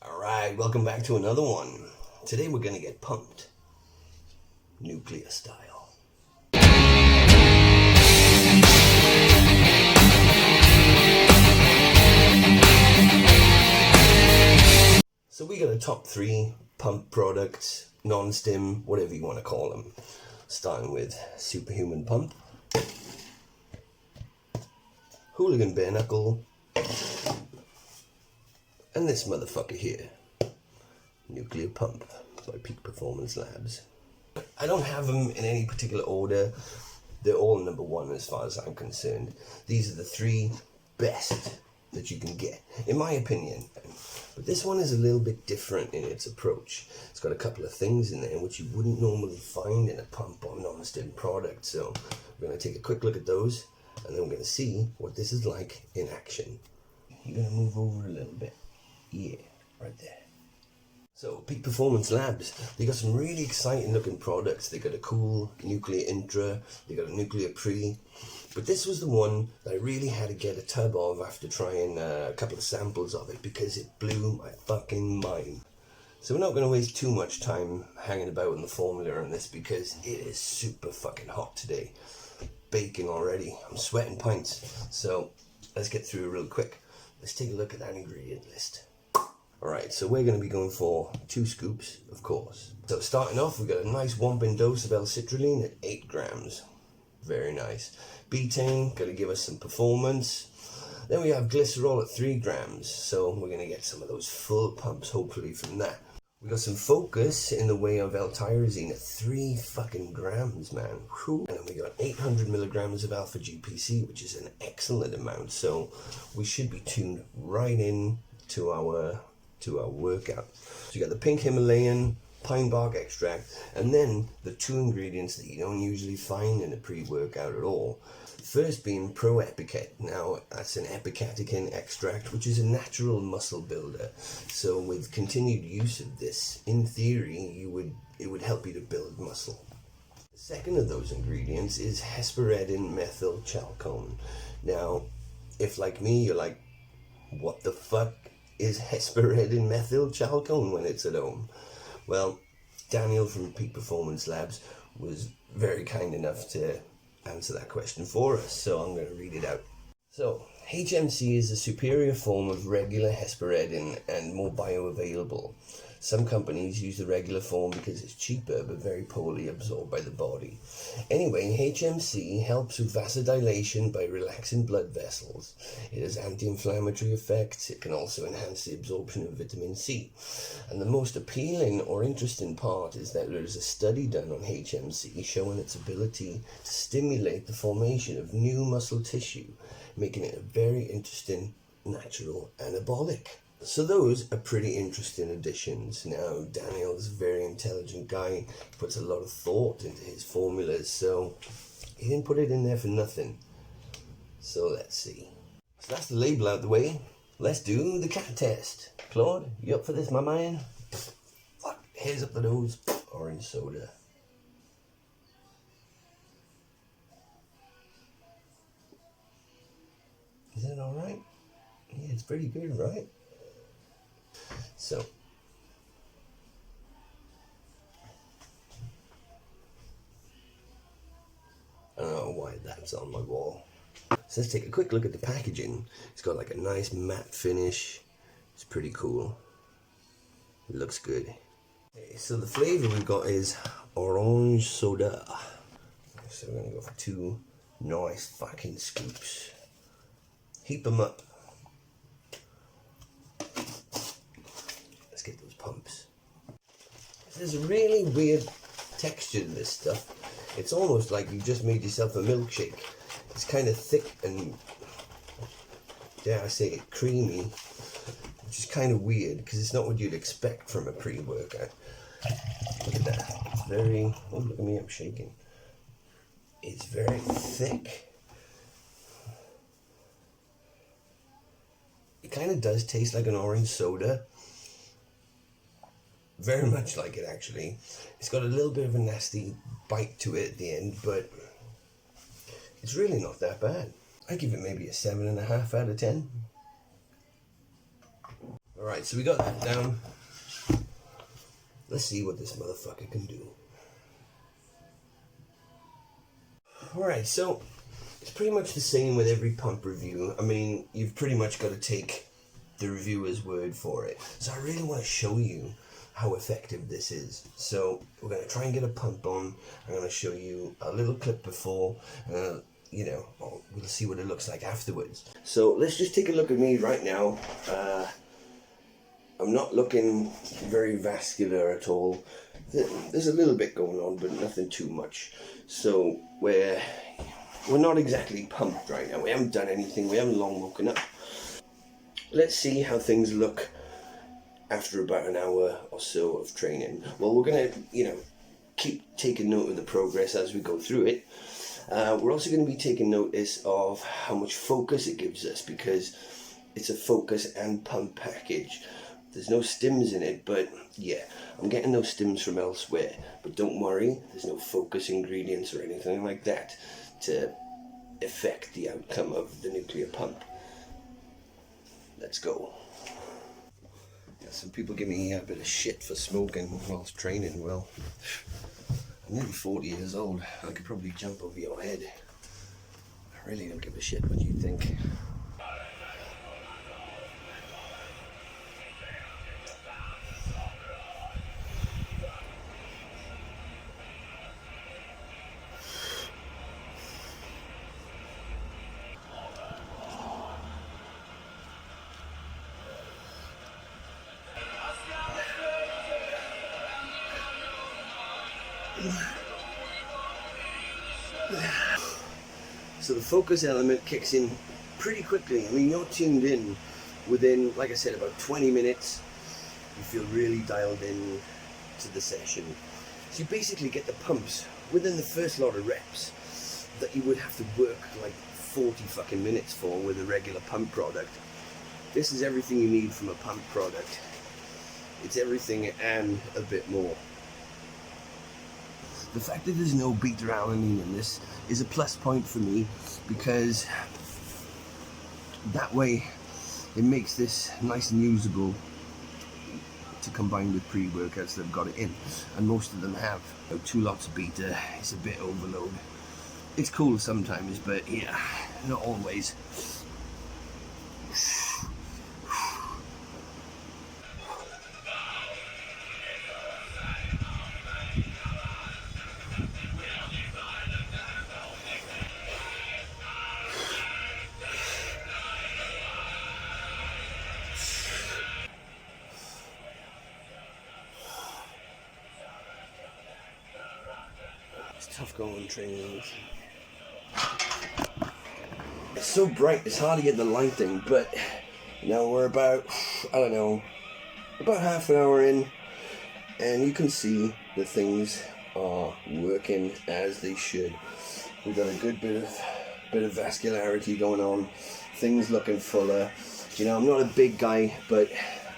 Alright, welcome back to another one. Today we're gonna get pumped. Nuclear style. So we got a top 3 pump products, non-stim, whatever you want to call them. Starting with Superhuman Pump, Hooligan Bare Knuckle, and this motherfucker here, Nuclear Pump by Peak Performance Labs. I don't have them in any particular order. They're all number 1 as far as I'm concerned. These are the 3 best that you can get, in my opinion. But this one is a little bit different in its approach. It's got a couple of things in there which you wouldn't normally find in a pump or non-stim product. So we're going to take a quick look at those, and then we're going to see what this is like in action. You're going to move over a little bit. Yeah, right there. So, Peak Performance Labs, they got some really exciting looking products. They got a cool nuclear intra, they got a nuclear pre, but this was the one that I really had to get a tub of after trying a couple of samples of it because it blew my fucking mind. So we're not going to waste too much time hanging about in the formula on this because it is super fucking hot today. Baking already, I'm sweating pints. So let's get through it real quick. Let's take a look at that ingredient list. Alright, so we're going to be going for 2 scoops, of course. So starting off, we've got a nice whomping dose of L-citrulline at 8 grams. Very nice. Betaine, going to give us some performance. Then we have glycerol at 3 grams, so we're going to get some of those full pumps, hopefully, from that. We got some focus in the way of L-tyrosine at 3 fucking grams, man. Whew. And then we got 800 milligrams of alpha GPC, which is an excellent amount, so we should be tuned right in to our workout. So you got the pink Himalayan, pine bark extract, and then the 2 ingredients that you don't usually find in a pre-workout at all. First being Pro Epicat. Now that's an epicatechin extract, which is a natural muscle builder. So with continued use of this, in theory, it would help you to build muscle. The second of those ingredients is hesperidin methyl chalcone. Now, if like me, you're like, what the fuck is hesperidin methyl chalcone when it's at home? Well, Daniel from Peak Performance Labs was very kind enough to answer that question for us, so I'm going to read it out. So, HMC is a superior form of regular hesperidin and more bioavailable. Some companies use the regular form because it's cheaper but very poorly absorbed by the body. Anyway, HMC helps with vasodilation by relaxing blood vessels. It has anti-inflammatory effects. It can also enhance the absorption of vitamin C. And the most appealing or interesting part is that there's a study done on HMC showing its ability to stimulate the formation of new muscle tissue, making it a very interesting natural anabolic. So those are pretty interesting additions. Now, Daniel's a very intelligent guy, puts a lot of thought into his formulas, so he didn't put it in there for nothing. So let's see. So that's the label out the way. Let's do the cat test. Claude, you up for this, my man? Fuck, hairs up the nose. Orange soda. Is that alright? Yeah, it's pretty good, right? So, I don't know why that's on my wall. So let's take a quick look at the packaging. It's got like a nice matte finish. It's pretty cool. It looks good. Okay, so the flavor we've got is orange soda. So we're gonna go for 2 nice fucking scoops. Heap them up. Get those pumps. There's a really weird texture to this stuff. It's almost like you just made yourself a milkshake. It's kind of thick and, dare I say it, creamy, which is kind of weird because it's not what you'd expect from a pre-workout. Look at that. It's very, oh look at me, I'm shaking. It's very thick. It kind of does taste like an orange soda. Very much like it, actually. It's got a little bit of a nasty bite to it at the end, but it's really not that bad. I give it maybe a 7.5 out of 10. Alright, so we got that down. Let's see what this motherfucker can do. Alright, so it's pretty much the same with every pump review. I mean, you've pretty much got to take the reviewer's word for it. So I really want to show you how effective this is. So we're going to try and get a pump on. I'm going to show you a little clip before, you know, we'll see what it looks like afterwards. So let's just take a look at me right now. I'm not looking very vascular at all. There's a little bit going on, but nothing too much. So we're not exactly pumped right now. We haven't done anything. We haven't long woken up. Let's see how things look after about an hour or so of training. Well, we're going to, you know, keep taking note of the progress as we go through it. We're also going to be taking notice of how much focus it gives us, because it's a focus and pump package. There's no stims in it, but yeah, I'm getting those stims from elsewhere. But don't worry, there's no focus ingredients or anything like that to affect the outcome of the nuclear pump. Let's go. Yeah, some people give me a bit of shit for smoking whilst training. Well, I'm nearly 40 years old. I could probably jump over your head. I really don't give a shit what you think. So the focus element kicks in pretty quickly. I mean, you're tuned in within, like I said, about 20 minutes. You feel really dialed in to the session. So you basically get the pumps within the first lot of reps that you would have to work like 40 fucking minutes for with a regular pump product. This is everything you need from a pump product. It's everything and a bit more. The fact that there's no beta-alanine in this is a plus point for me, because that way it makes this nice and usable to combine with pre-workouts that have got it in, and most of them have. 2 lots of beta is a bit overload. It's cool sometimes, but yeah, not always. It's tough going training. It's so bright, it's hard to get the lighting, but you know, we're about, I don't know, about half an hour in, and you can see that things are working as they should. We've got a good bit of vascularity going on, things looking fuller. You know, I'm not a big guy, but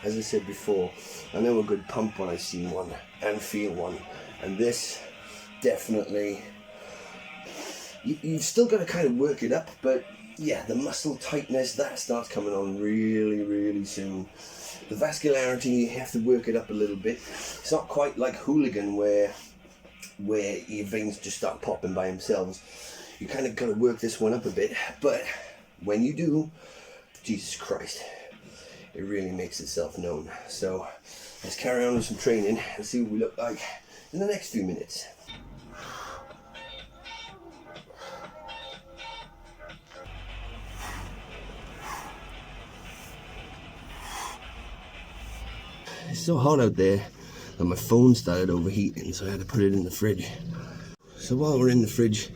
as I said before, I know a good pump when I see one and feel one, and this definitely, you've still got to kind of work it up, but yeah, the muscle tightness, that starts coming on really, really soon. The vascularity, you have to work it up a little bit. It's not quite like hooligan where your veins just start popping by themselves. You kind of got to work this one up a bit, but when you do, Jesus Christ, it really makes itself known. So let's carry on with some training and see what we look like in the next few minutes. It's so hot out there that my phone started overheating, so I had to put it in the fridge. So while we're in the fridge,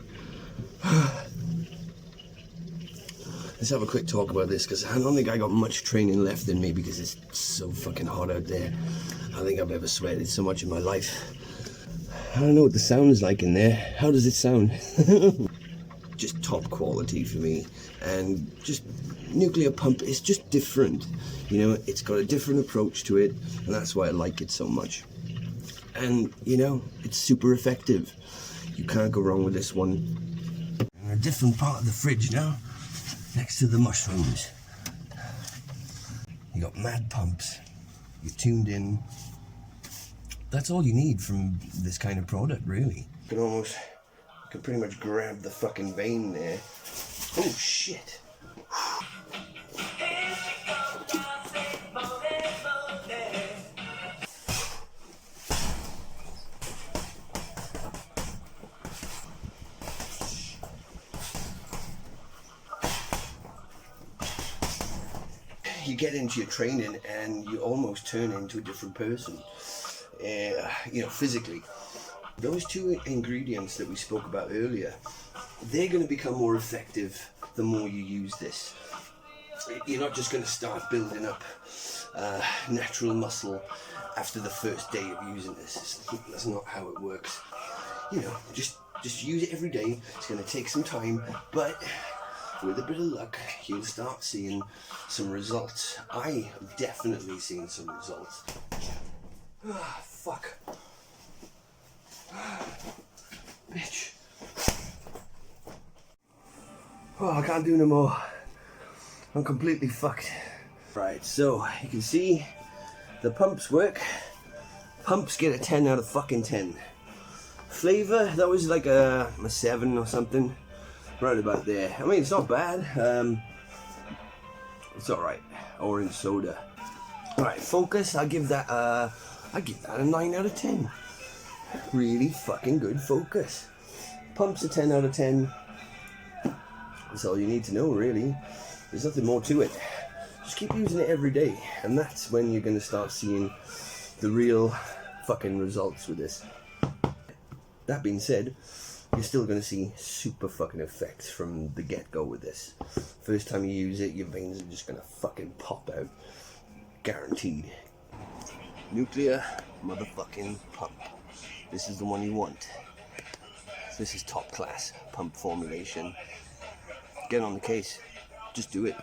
let's have a quick talk about this, because I don't think I got much training left in me because it's so fucking hot out there. I don't think I've ever sweated so much in my life. I don't know what the sound is like in there. How does it sound? Just top quality for me, and just nuclear pump is just different. You know, it's got a different approach to it, and that's why I like it so much. And you know, it's super effective. You can't go wrong with this one. In a different part of the fridge now, next to the mushrooms. You got mad pumps. You're tuned in. That's all you need from this kind of product, really. You can pretty much grab the fucking vein there. Oh shit. You get into your training and you almost turn into a different person, you know, physically. Those two ingredients that we spoke about earlier, they're going to become more effective the more you use this. You're not just going to start building up natural muscle after the first day of using this. That's not how it works. You know, just use it every day. It's going to take some time, but with a bit of luck, you'll start seeing some results. I have definitely seen some results. Ah, fuck. Bitch. Oh, I can't do no more. I'm completely fucked. Right, so you can see the pumps work. Pumps get a 10 out of fucking 10. Flavor, that was like a 7 or something. Right about there. I mean, it's not bad. It's alright. Orange soda. Alright, focus, I'll give that a 9 out of 10. Really fucking good focus. Pumps a 10 out of 10. That's all you need to know, really. There's nothing more to it. Just keep using it every day, and that's when you're going to start seeing the real fucking results with this. That being said, you're still going to see super fucking effects from the get-go with this. First time you use it, your veins are just going to fucking pop out. Guaranteed. Nuclear motherfucking pump. This is the one you want. This is top class pump formulation. Get on the case. Just do it.